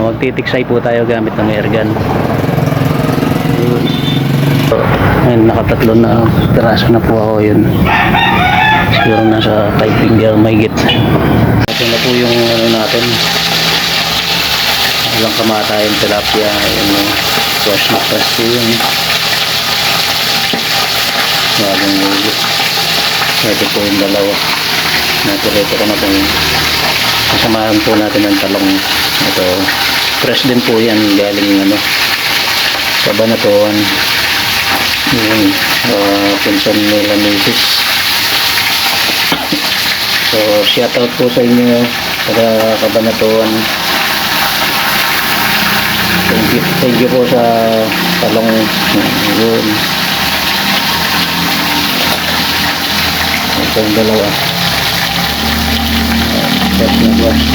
magtitiksay po tayo gamit ng air gun. So, ngayon nakatatlo na piraso na po ako yun. Siguro nasa 5 finger mahigit. Ito na po yung ano natin. Walang kamatayan tilapia. Yung fresh na fresh po yun. Bagong huli. Ito po yung dalawa. Natirito ko na po yun. Kasamahan po natin ng talong. Ito, fresh din po yan. Galing ano, sa Banatuan. Yung pinsan nila Macy's. So, shout out po sa inyo sa Kabanatuan. Thank you po sa talong. Yun. Ito yung dalawa. Fresh na fresh.